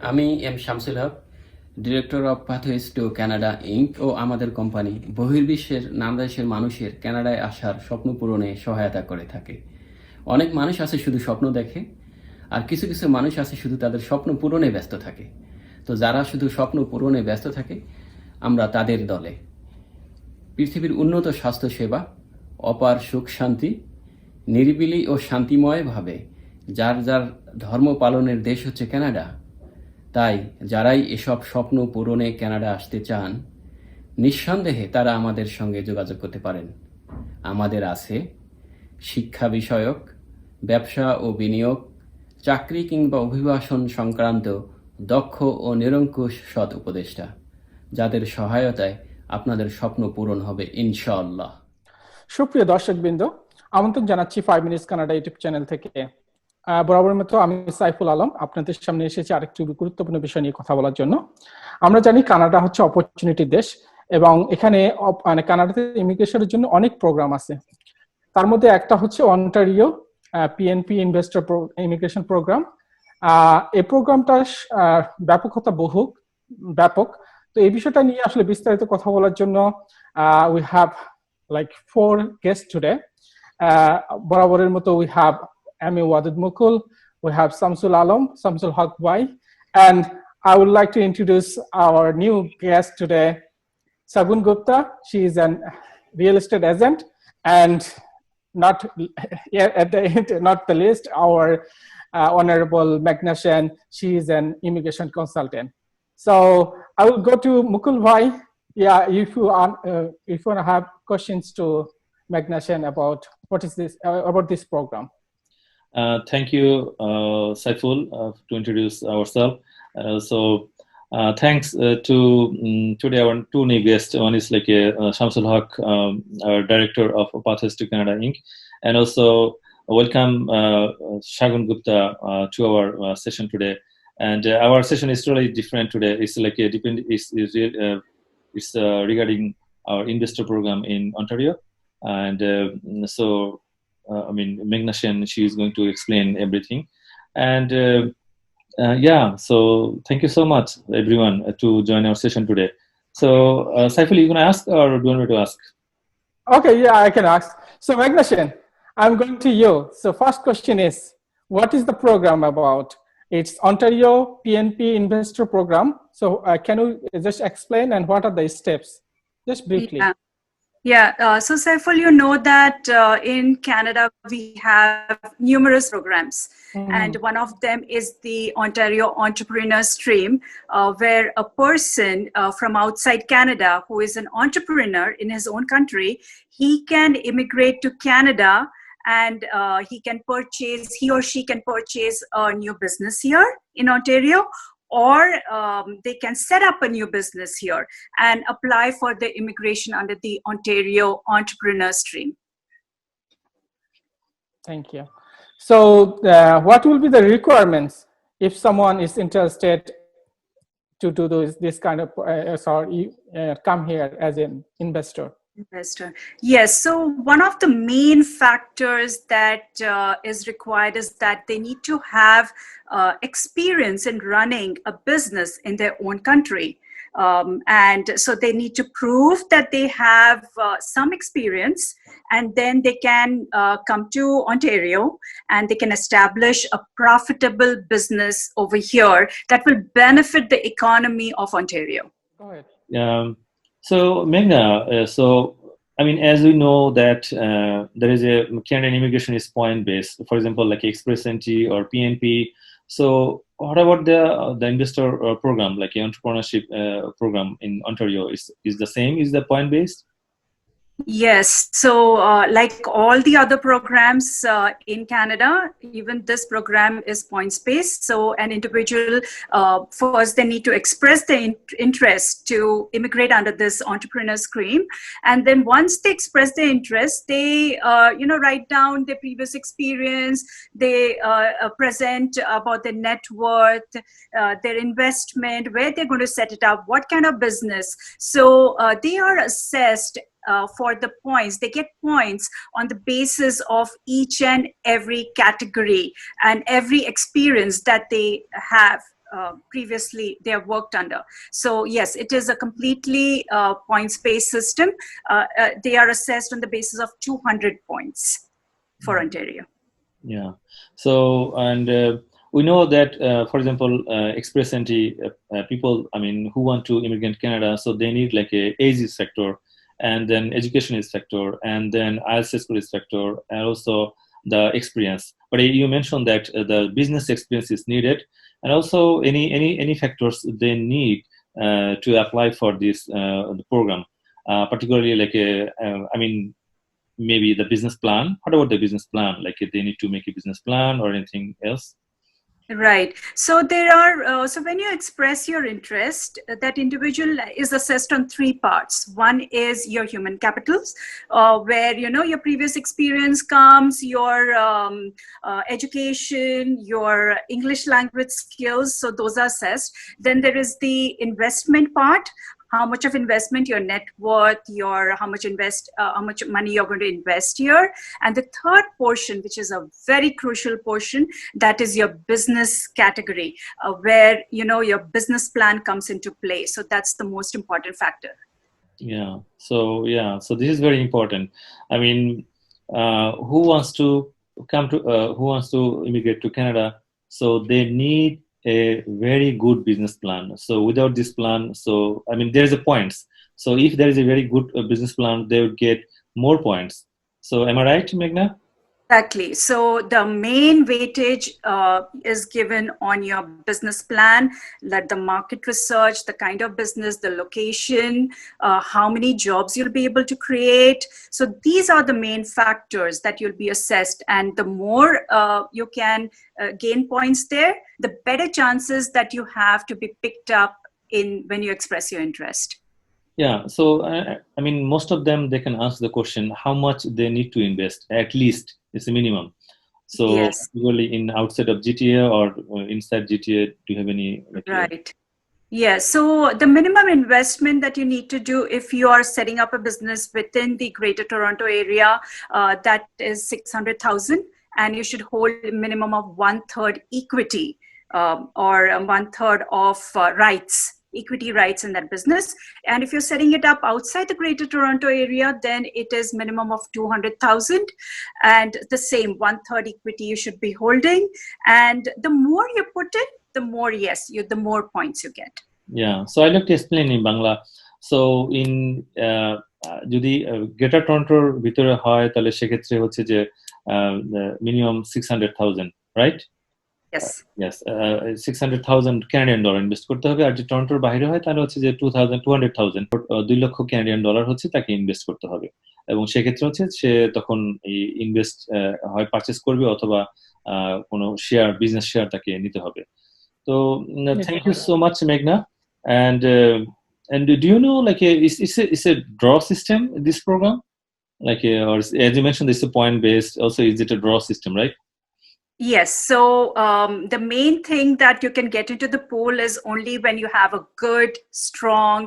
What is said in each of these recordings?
আমি M Shamsul Haque, director of Pathways to Canada Inc ও আমাদের কোম্পানি বহির্বিশ্বের নানা দেশের মানুষের কানাডায় আসার স্বপ্ন পূরণে সহায়তা করে থাকে। অনেক মানুষ আছে শুধু স্বপ্ন দেখে, আর কিছু কিছু মানুষ আছে শুধু তাদের স্বপ্ন পূরণে ব্যস্ত থাকে। তো যারা শুধু স্বপ্ন পূরণে ব্যস্ত থাকে, আমরা তাদের দলে। পৃথিবীর উন্নত স্বাস্থ্যসেবা, অপার সুখ শান্তি, নিরিবিলি ও শান্তিময়ভাবে যার যার ধর্ম পালনের দেশ হচ্ছে কানাডা। তাই যারাই এসব স্বপ্ন পূরণে কানাডা আসতে চান, নিঃসন্দেহে তারা আমাদের সঙ্গে যোগাযোগ করতে পারেন। আমাদের আছে শিক্ষা বিষয়ক, ব্যবসা ও বিনিয়োগ, চাকরি কিংবা অভিবাসন সংক্রান্ত দক্ষ ও নিরঙ্কুশ সৎ উপদেষ্টা, যাদের সহায়তায় আপনাদের স্বপ্ন পূরণ হবে ইনশাআল্লাহ। সুপ্রিয় দর্শকবৃন্দ, আমন্ত্রণ জানাচ্ছি 5 মিনিটস কানাডা ইউটিউব চ্যানেল থেকে। বরাবরের মতো আমি সাইফুল আলম আপনাদের সামনে এসেছি আরেকটি গুরুত্বপূর্ণ বিষয় নিয়ে কথা বলার জন্য। আমরা জানি কানাডা হচ্ছে অপরচুনিটির দেশ এবং এখানে মানে কানাডাতে ইমিগ্রেশনের জন্য অনেক প্রোগ্রাম আছে। তার মধ্যে একটা হচ্ছে Ontario PNP investor immigration program. এই প্রোগ্রামটা ব্যাপকতা ব্যাপক। তো এই বিষয়টা নিয়ে আসলে বিস্তারিত কথা বলার জন্য we have like 4 guests today. বরাবরের মতো we have Ami Wadud Mukul, we have Samsul Haq Bhai, and I would like to introduce our new guest today, Sagun Gupta. She is an real estate agent, and not at the end, not the least, our Honorable Magnation. She is an immigration consultant. So I will go to Mukul Bhai. Yeah, if you want to have questions to Magnation about what is this about this program. Thank you, Saiful, to introduce ourselves. Thanks to today our two new guests. One is like Shamsul Haq, our director of Pathways to Canada Inc., and also welcome Shagun Gupta to our session today. And our session is really different today. It's like it's regarding our investor program in Ontario, and Magnation, she is going to explain everything, and so thank you so much everyone to join our session today. So Saiful, you gonna ask or do you want me to ask? Okay, yeah, I can ask. So Magnation, I'm going to you. So first question is, what is the program about? It's Ontario PNP Investor Program. So can you just explain and what are the steps? Just briefly. So Saiful, you know that in Canada we have numerous programs, and one of them is the Ontario Entrepreneur Stream, where a person from outside Canada who is an entrepreneur in his own country, he can immigrate to Canada, and he or she can purchase a new business here in Ontario, or they can set up a new business here and apply for the immigration under the Ontario Entrepreneur Stream. Thank you. So what will be the requirements if someone is interested to do this kind of come here as an investor? Yes, so one of the main factors that is required is that they need to have experience in running a business in their own country. And so they need to prove that they have some experience, and then they can come to Ontario and they can establish a profitable business over here that will benefit the economy of Ontario. Go ahead. So Meghna, as we know that there is a Canadian immigration is point-based, for example, like Express Entry or PNP. So what about the investor program, like the entrepreneurship program in Ontario? Is the same? Is the point-based? Yes, so like all the other programs in Canada, even this program is points-based. So an individual, first they need to express their interest to immigrate under this entrepreneur scheme. And then once they express their interest, they write down their previous experience, they present about their net worth, their investment, where they're going to set it up, what kind of business. So they are assessed for the points. They get points on the basis of each and every category and every experience that they have previously they have worked under. So yes, it is a completely points-based system. They are assessed on the basis of 200 points for Ontario. Yeah. So, and we know that, for example, express entry people, I mean, who want to immigrate Canada, so they need like a age factor, and then education is factor, and then IELTS score is factor, and also the experience. But you mentioned that the business experience is needed, and also any factors they need to apply for this the program, particularly like I mean, maybe the business plan. What about the business plan? Like if they need to make a business plan or anything else? Right. So there are, so when you express your interest, that individual is assessed on three parts. One is your human capitals, where, you know, your previous experience comes, your education, your English language skills. So those are assessed. Then there is the investment part. How much of investment, your net worth, your how much money you're going to invest here. And the third portion, which is a very crucial portion, that is your business category, where, you know, your business plan comes into play. So that's the most important factor. Yeah. So this is very important. I mean, who wants to immigrate to Canada? So they need a very good business plan. So without this plan, so I mean, there's a points. So if there is a very good business plan, they would get more points. So am I right, Meghna? Exactly. So the main weightage is given on your business plan, like the market research, the kind of business, the location, how many jobs you'll be able to create. So these are the main factors that you'll be assessed. And the more you can gain points there, the better chances that you have to be picked up in when you express your interest. Yeah, so I mean, most of them, they can answer the question how much they need to invest. At least it's a minimum. So yes, usually in outside of GTA or inside GTA, do you have any? Right. Yeah, so the minimum investment that you need to do if you are setting up a business within the Greater Toronto area, that is 600,000, and you should hold a minimum of 1/3 equity or 1/3 of equity rights in that business. And if you're setting it up outside the Greater Toronto area, then it is minimum of 200,000, and the same 1/3 equity you should be holding. And the more you put in, the more, the more points you get. Yeah, so I'd like to explain in Bangla. So in যদি greater টরন্টোর ভিতরে হয় তাহলে সেক্ষেত্রে হচ্ছে যে minimum 600,000, right? Yes. Yes, 600,000 Canadian dollar invest করতে হবে। আর যদি টরন্টোর বাইরে হয় তাহলে হচ্ছে যে 200,000 2 লক্ষ ক্যানাডিয়ান ডলার হচ্ছে তাকে ইনভেস্ট করতে হবে। এবং সেক্ষেত্রে হচ্ছে সে তখন এই ইনভেস্ট হয় পারচেস করবে অথবা কোনো শেয়ার, বিজনেস শেয়ার তাকে নিতে হবে। So thank you so much, Meghna. And do you know, like, it's a draw system, this program? Like, or as you mentioned, it's a point based. Also, is it a draw system, right? Yes. So the main thing that you can get into the pool is only when you have a good, strong,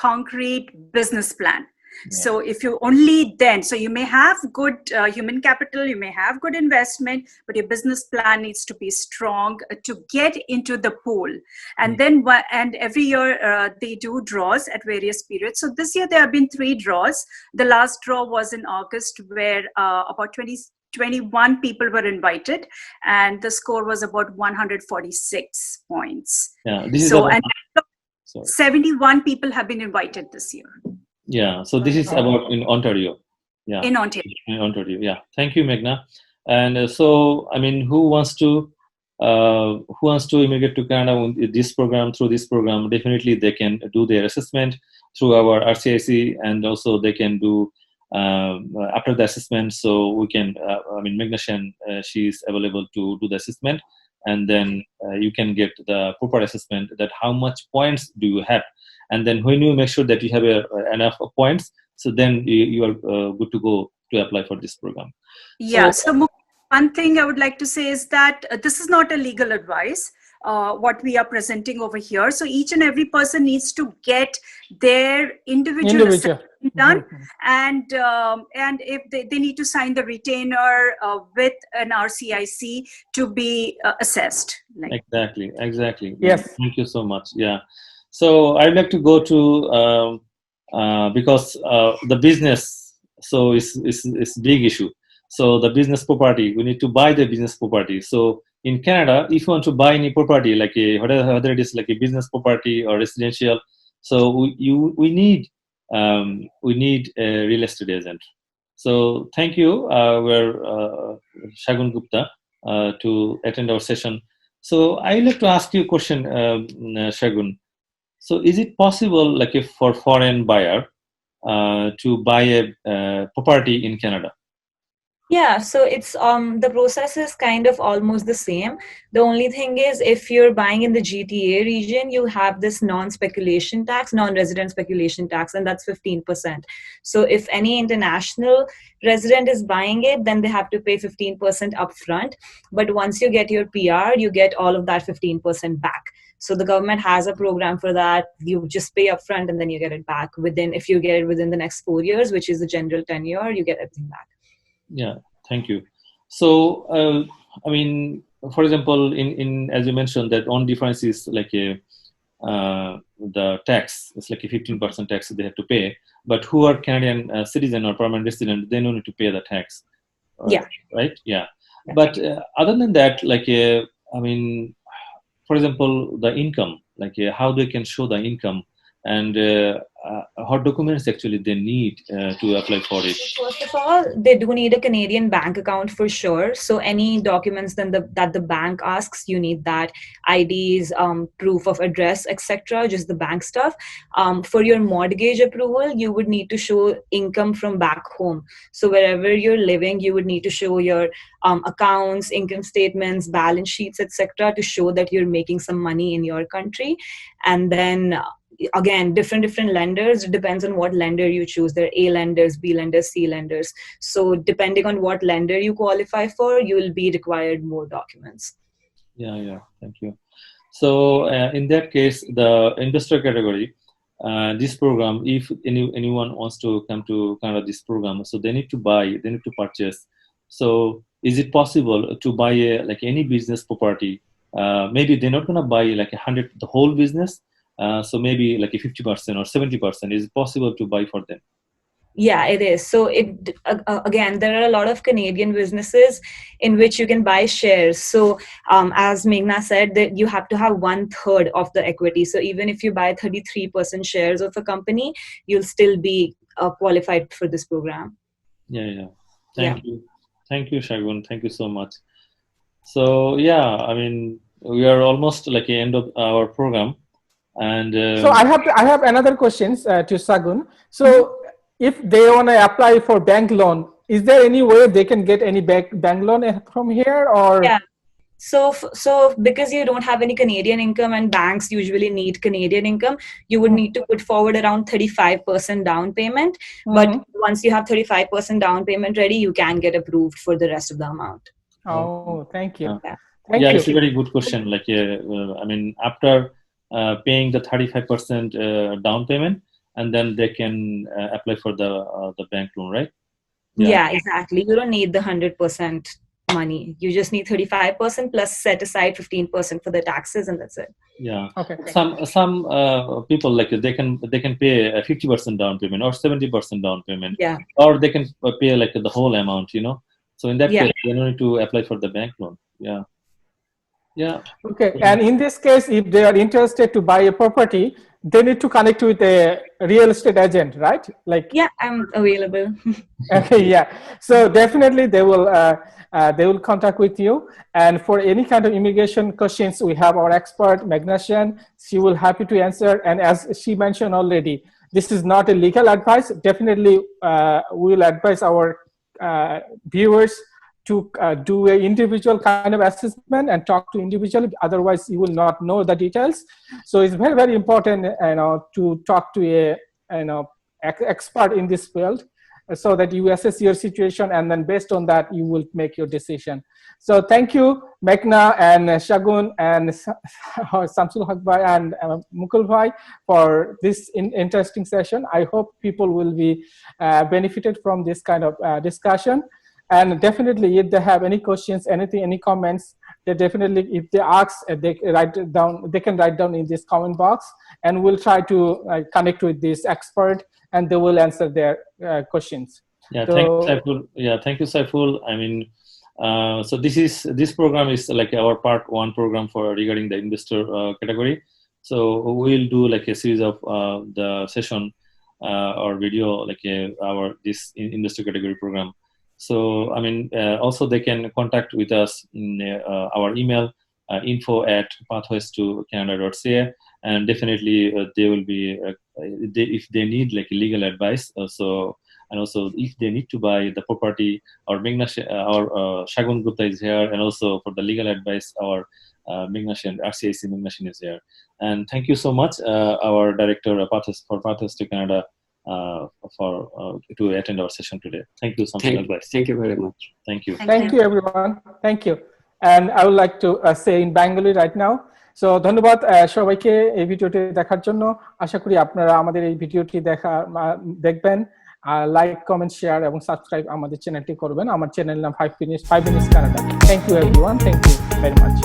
concrete business plan. Yeah. So if you only then, so you may have good human capital, you may have good investment, but your business plan needs to be strong to get into the pool. And then, and every year they do draws at various periods. So this year there have been 3 draws. The last draw was in August, where about 21 people were invited, and the score was about 146 points. Yeah, this is so about, and 71 people have been invited this year. Yeah, so this is about in Ontario. Yeah, in Ontario. In Ontario, yeah. Thank you, Meghna. And so, I mean, who wants to immigrate to Canada with this program, through this program? Definitely, they can do their assessment through our RCIC, and also they can do after the assessment. So we can, I mean, Meghna Shen, she is available to do the assessment, and then you can get the proper assessment that how much points do you have. And then when you make sure that you have enough points, so then you are good to go to apply for this program. Yeah. So one thing I would like to say is that this is not a legal advice, what we are presenting over here. So each and every person needs to get their individual assessment done, and if they need to sign the retainer with an RCIC to be assessed. Exactly. Yes. Thank you so much. Yeah. So I'd like to go to because the business, so it's big issue. So the business property, we need to buy the business property. So in Canada, if you want to buy any property, like whether it is like a business property or residential, so we need a real estate agent. So thank you, we're Shagun Gupta, to attend our session. So I'd like to ask you a question, Shagun. So is it possible, like if for foreign buyer, to buy a property in Canada? Yeah, so it's the process is kind of almost the same. The only thing is, if you're buying in the GTA region, you have this non-speculation tax, non-resident speculation tax, and that's 15%. So if any international resident is buying it, then they have to pay 15% upfront. But once you get your PR, you get all of that 15% back. So the government has a program for that. You just pay upfront and then you get it back if you get it within the next 4 years, which is the general tenure, you get everything back. Yeah, thank you. So, I mean, for example, in as you mentioned, that one difference is like the tax. It's like a 15% tax they have to pay. But who are Canadian citizen or permanent resident, they don't need to pay the tax. Yeah. Right. Yeah. But other than that, like, I mean, for example, the income, like how they can show the income, and what documents actually they need to apply for it. First of all, they do need a Canadian bank account for sure. So any documents that the bank asks, you need that: IDs, proof of address, etc. Just the bank stuff. For your mortgage approval, you would need to show income from back home. So wherever you're living, you would need to show your accounts, income statements, balance sheets, etc. to show that you're making some money in your country. And then again, different lenders, it depends on what lender you choose. There are A lenders, B lenders, C lenders. So depending on what lender you qualify for, you will be required more documents. Yeah, thank you. So in that case, the investor category, this program, if anyone wants to come to Canada, this program, so they need to purchase. So is it possible to buy like any business property? Maybe they're not gonna buy like 100 the whole business. So maybe like a 50% or 70%, is it possible to buy for them? Yeah, it is. So again, there are a lot of Canadian businesses in which you can buy shares. So as Meghna said, that you have to have 1/3 of the equity. So even if you buy 33% shares of a company, you'll still be qualified for this program. Yeah. Thank you, Shagun. Thank you so much. So yeah, I mean, we are almost like the end of our program. And so I have another questions to Shagun. So if they want to apply for bank loan, is there any way they can get any bank loan from here, or? Yeah. So because you don't have any Canadian income and banks usually need Canadian income, you would need to put forward around 35% down payment. But once you have 35% down payment ready, you can get approved for the rest of the amount. Oh, thank you. Yeah, Thank you. It's a very good question. Like, I mean, after paying the 35% down payment, and then they can apply for the bank loan, right? Yeah, exactly. You don't need the 100% money. You just need 35% plus set aside 15% for the taxes, and that's it. Yeah. Okay. Some people, like, they can pay a 50% down payment or 70% down payment. Yeah. Or they can pay like the whole amount, you know. So in that case, they don't need to apply for the bank loan. Yeah. Okay. And in this case, if they are interested to buy a property, they need to connect with a real estate agent, right? Like. Yeah, I'm available. Okay. Yeah. So definitely they will contact with you. And for any kind of immigration questions, we have our expert Meghna Sen. She will happy to answer. And as she mentioned already, this is not a legal advice. Definitely, we will advise our viewers to do an individual kind of assessment and talk to individually. Otherwise, you will not know the details. So it's very, very important, to talk to a expert in this field. so that you assess your situation, and then based on that you will make your decision. So thank you, Meghna and Shagun and Samsul Haq Bhai and Mukul Bhai, for this interesting session. I hope people will be benefited from this kind of discussion. And definitely, if they have any questions, anything, any comments, they definitely, if they ask, they write it down. They can write down in this comment box, and we'll try to connect with this expert, and they will answer their questions. Yeah, so, thank you, Saiful. Yeah, thank you, Saiful. I mean, so this program is like our part 1 program for regarding the investor category. So we'll do like a series of the session or video like our this investor category program. So I mean, also they can contact with us in our email info@pathways-to-canada.ca, and definitely they will be if they need like legal advice. And also if they need to buy the property, our Shagun Gupta is here, and also for the legal advice, our RCIC Meghna is here. And thank you so much, our director for Pathways to Canada, to attend our session today. Thank you, Samsul. Thank you very much. Thank you. Thank you, everyone. Thank you. And I would like to say in Bengali right now. So ধন্যবাদ সবাইকে এই ভিডিওটি দেখার জন্য। আশা করি আপনারা আমাদের এই ভিডিওটি দেখবেন, লাইক, কমেন্ট, শেয়ার এবং সাবস্ক্রাইব আমাদের চ্যানেলটি করবেন। আমার চ্যানেল নাম 5 minutes Canada. Thank you, everyone. Thank you very much.